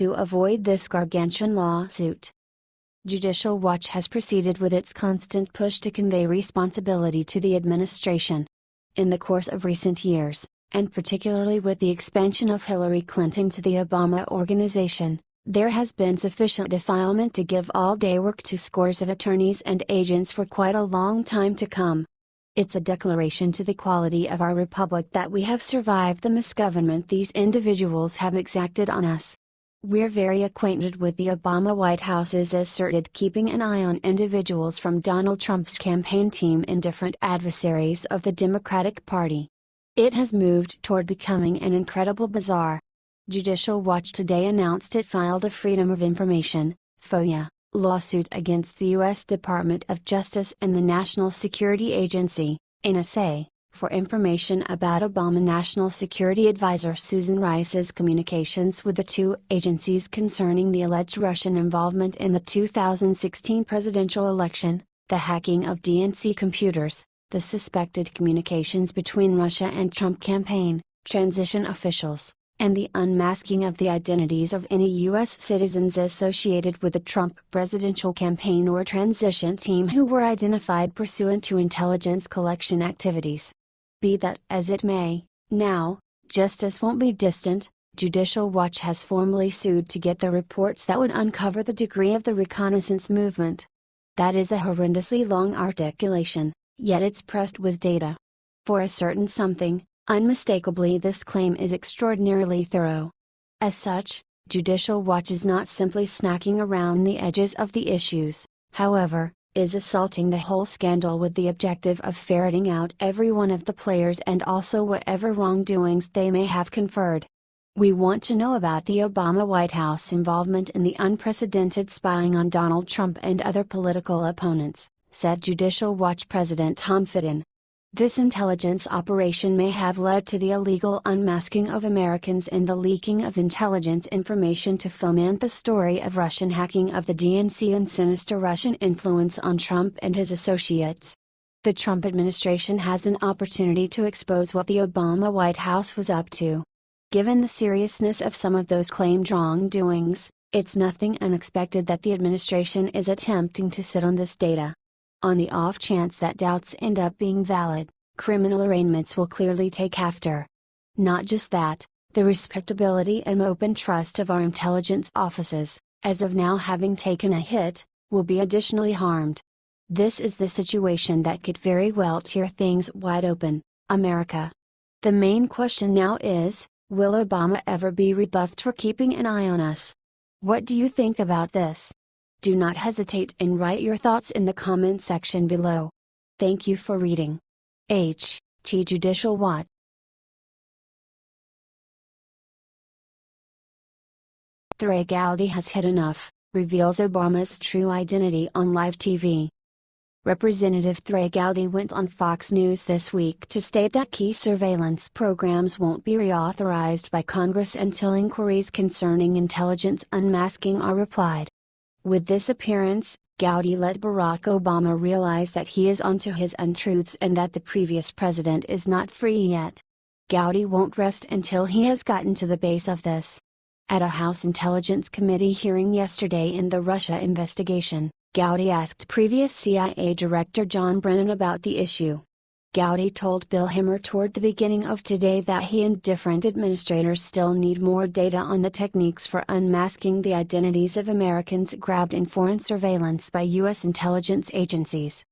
to avoid this gargantuan lawsuit. Judicial Watch has proceeded with its constant push to convey responsibility to the administration. In the course of recent years, and particularly with the expansion of Hillary Clinton to the Obama organization, there has been sufficient defilement to give all-day work to scores of attorneys and agents for quite a long time to come. It's a declaration to the quality of our republic that we have survived the misgovernment these individuals have exacted on us. We're very acquainted with the Obama White House's asserted keeping an eye on individuals from Donald Trump's campaign team and different adversaries of the Democratic Party. It has moved toward becoming an incredible bazaar. Judicial Watch today announced it filed a Freedom of Information (FOIA) lawsuit against the U.S. Department of Justice and the National Security Agency, NSA, for information about Obama National Security Advisor Susan Rice's communications with the two agencies concerning the alleged Russian involvement in the 2016 presidential election, the hacking of DNC computers, the suspected communications between Russia and Trump campaign, transition officials, and the unmasking of the identities of any U.S. citizens associated with the Trump presidential campaign or transition team who were identified pursuant to intelligence collection activities. Be that as it may, now, justice won't be distant. Judicial Watch has formally sued to get the reports that would uncover the degree of the reconnaissance movement. That is a horrendously long articulation, yet it's pressed with data. For a certain something, unmistakably this claim is extraordinarily thorough. As such, Judicial Watch is not simply snacking around the edges of the issues, however, is assaulting the whole scandal with the objective of ferreting out every one of the players and also whatever wrongdoings they may have conferred. We want to know about the Obama White House involvement in the unprecedented spying on Donald Trump and other political opponents, said Judicial Watch President Tom Fitton. This intelligence operation may have led to the illegal unmasking of Americans and the leaking of intelligence information to foment the story of Russian hacking of the DNC and sinister Russian influence on Trump and his associates. The Trump administration has an opportunity to expose what the Obama White House was up to. Given the seriousness of some of those claimed wrongdoings, it's nothing unexpected that the administration is attempting to sit on this data. On the off chance that doubts end up being valid, criminal arraignments will clearly take after. Not just that, the respectability and open trust of our intelligence offices, as of now having taken a hit, will be additionally harmed. This is the situation that could very well tear things wide open, America. The main question now is, will Obama ever be rebuffed for keeping an eye on us? What do you think about this? Do not hesitate and write your thoughts in the comment section below. Thank you for reading. H.T. Judicial Watch. The legality has hit enough, reveals Obama's true identity on live TV. Representative Thregaldi went on Fox News this week to state that key surveillance programs won't be reauthorized by Congress until inquiries concerning intelligence unmasking are replied. With this appearance, Gowdy let Barack Obama realize that he is onto his untruths and that the previous president is not free yet. Gowdy won't rest until he has gotten to the base of this. At a House Intelligence Committee hearing yesterday in the Russia investigation, Gowdy asked previous CIA Director John Brennan about the issue. Gowdy told Bill Hemmer toward the beginning of today that he and different administrators still need more data on the techniques for unmasking the identities of Americans grabbed in foreign surveillance by U.S. intelligence agencies.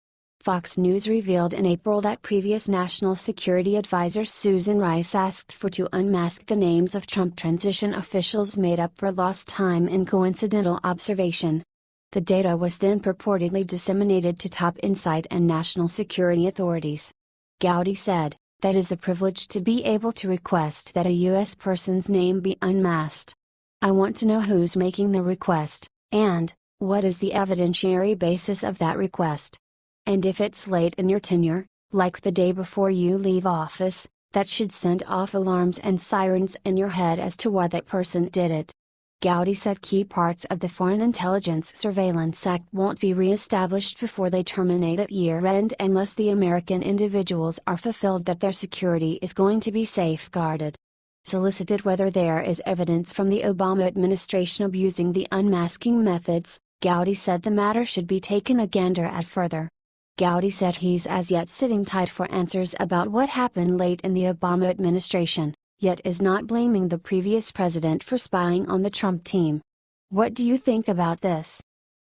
Fox News revealed in April that previous National Security Advisor Susan Rice asked for to unmask the names of Trump transition officials made up for lost time in coincidental observation. The data was then purportedly disseminated to top inside and national security authorities. Gowdy said, "That is a privilege to be able to request that a U.S. person's name be unmasked. I want to know who's making the request, and what is the evidentiary basis of that request. And if it's late in your tenure, like the day before you leave office, that should send off alarms and sirens in your head as to why that person did it." Gowdy said key parts of the Foreign Intelligence Surveillance Act won't be re-established before they terminate at year-end unless the American individuals are fulfilled that their security is going to be safeguarded. Solicited whether there is evidence from the Obama administration abusing the unmasking methods, Gowdy said the matter should be taken a gander at further. Gowdy said he's as yet sitting tight for answers about what happened late in the Obama administration, yet is not blaming the previous president for spying on the Trump team. What do you think about this?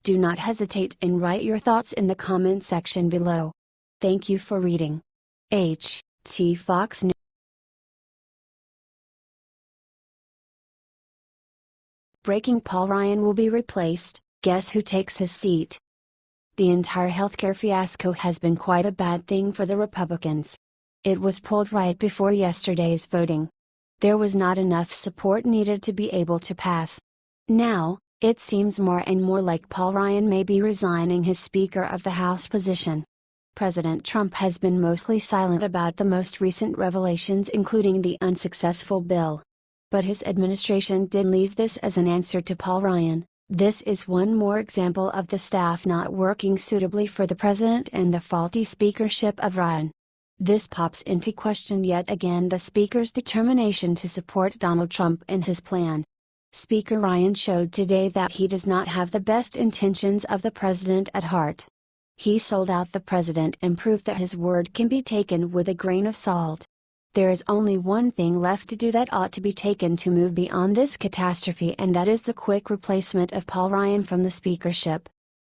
Do not hesitate and write your thoughts in the comment section below. Thank you for reading. H.T. Fox News. Breaking: Paul Ryan will be replaced, guess who takes his seat? The entire healthcare fiasco has been quite a bad thing for the Republicans. It was pulled right before yesterday's voting. There was not enough support needed to be able to pass. Now, it seems more and more like Paul Ryan may be resigning his Speaker of the House position. President Trump has been mostly silent about the most recent revelations, including the unsuccessful bill. But his administration did leave this as an answer to Paul Ryan. This is one more example of the staff not working suitably for the president and the faulty speakership of Ryan. This pops into question yet again the Speaker's determination to support Donald Trump and his plan. Speaker Ryan showed today that he does not have the best intentions of the president at heart. He sold out the president and proved that his word can be taken with a grain of salt. There is only one thing left to do that ought to be taken to move beyond this catastrophe, and that is the quick replacement of Paul Ryan from the speakership.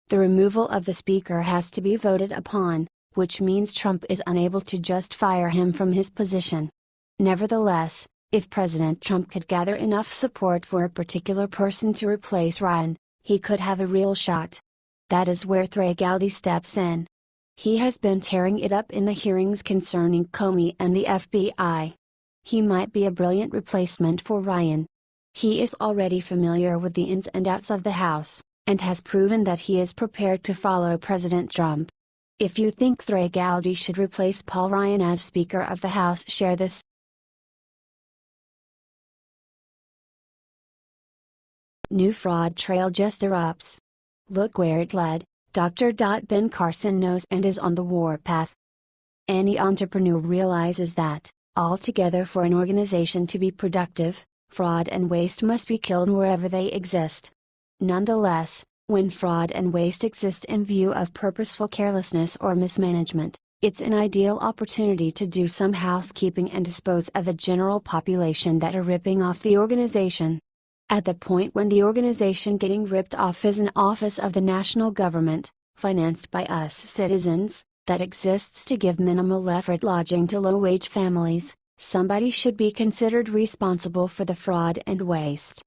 The removal of the speaker has to be voted upon, which means Trump is unable to just fire him from his position. Nevertheless, if President Trump could gather enough support for a particular person to replace Ryan, he could have a real shot. That is where Gowdy steps in. He has been tearing it up in the hearings concerning Comey and the FBI. He might be a brilliant replacement for Ryan. He is already familiar with the ins and outs of the House, and has proven that he is prepared to follow President Trump. If you think Gowdy should replace Paul Ryan as Speaker of the House, share this. New fraud trail just erupts. Look where it led. Dr. Ben Carson knows and is on the warpath. Any entrepreneur realizes that, altogether, for an organization to be productive, fraud and waste must be killed wherever they exist. Nonetheless, when fraud and waste exist in view of purposeful carelessness or mismanagement, it's an ideal opportunity to do some housekeeping and dispose of the general population that are ripping off the organization. At the point when the organization getting ripped off is an office of the national government, financed by us citizens, that exists to give minimal effort lodging to low-wage families, somebody should be considered responsible for the fraud and waste.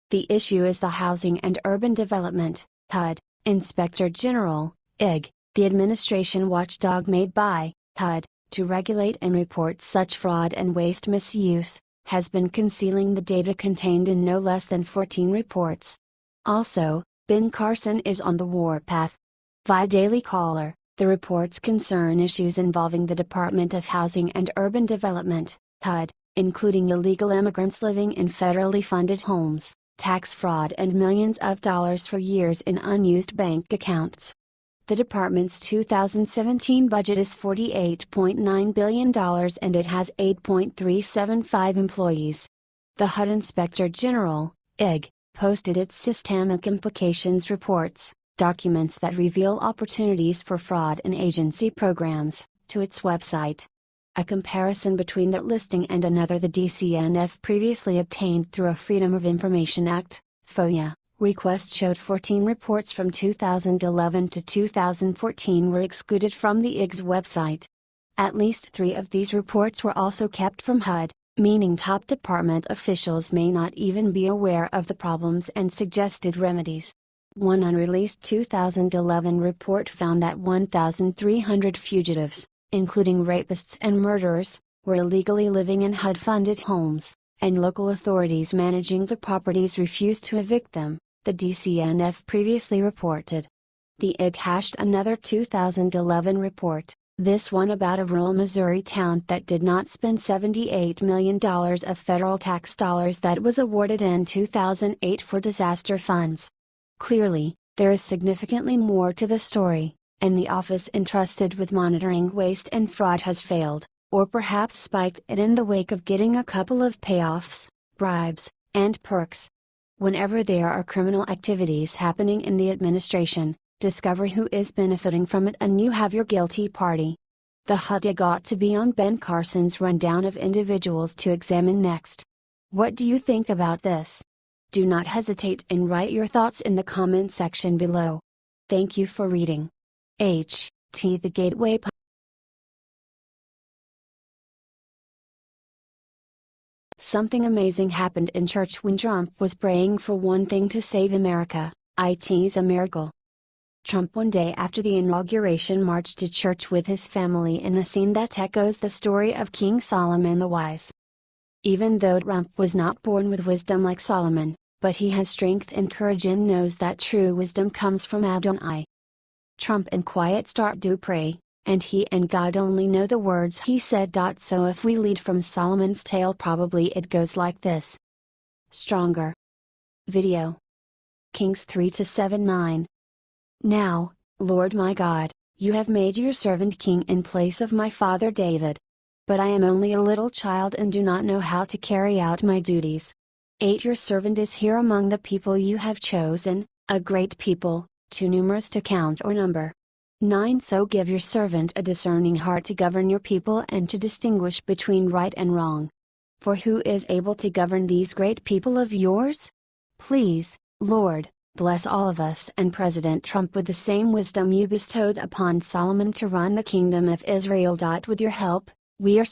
The issue is the Housing and Urban Development, HUD, Inspector General, IG, the administration watchdog made by HUD, to regulate and report such fraud and waste misuse, has been concealing the data contained in no less than 14 reports. Also, Ben Carson is on the warpath. Via Daily Caller, the reports concern issues involving the Department of Housing and Urban Development, HUD, including illegal immigrants living in federally funded homes, tax fraud, and millions of dollars for years in unused bank accounts. The department's 2017 budget is $48.9 billion and it has 8.375 employees. The HUD Inspector General, IG, posted its Systemic Implications Reports, documents that reveal opportunities for fraud in agency programs, to its website. A comparison between that listing and another the DCNF previously obtained through a Freedom of Information Act, FOIA, request showed 14 reports from 2011 to 2014 were excluded from the IG's website. At least 3 of these reports were also kept from HUD, meaning top department officials may not even be aware of the problems and suggested remedies. One unreleased 2011 report found that 1,300 fugitives, including rapists and murderers, were illegally living in HUD-funded homes, and local authorities managing the properties refused to evict them, the DCNF previously reported. The IG hashed another 2011 report, this one about a rural Missouri town that did not spend $78 million of federal tax dollars that was awarded in 2008 for disaster funds. Clearly, there is significantly more to the story, and the office entrusted with monitoring waste and fraud has failed. or perhaps spiked it in the wake of getting a couple of payoffs, bribes, and perks. Whenever there are criminal activities happening in the administration, discover who is benefiting from it and you have your guilty party. The HUD got to be on Ben Carson's rundown of individuals to examine next. What do you think about this? Do not hesitate and write your thoughts in the comment section below. Thank you for reading. HT The Gateway. Something amazing happened in church when Trump was praying for one thing to save America. It's a miracle. Trump one day after the inauguration marched to church with his family in a scene that echoes the story of King Solomon the Wise. Even though Trump was not born with wisdom like Solomon, but he has strength and courage and knows that true wisdom comes from Adonai. Trump in quiet start to pray, and he and God only know the words he said. So if we lead from Solomon's tale, probably it goes like this. Stronger. Video. Kings 3-7-9. Now, Lord my God, you have made your servant king in place of my father David. But I am only a little child and do not know how to carry out my duties. 8 Your servant is here among the people you have chosen, a great people, too numerous to count or number. 9 So give your servant a discerning heart to govern your people and to distinguish between right and wrong. For who is able to govern these great people of yours? Please, Lord, bless all of us and President Trump with the same wisdom you bestowed upon Solomon to run the kingdom of Israel. With your help, we are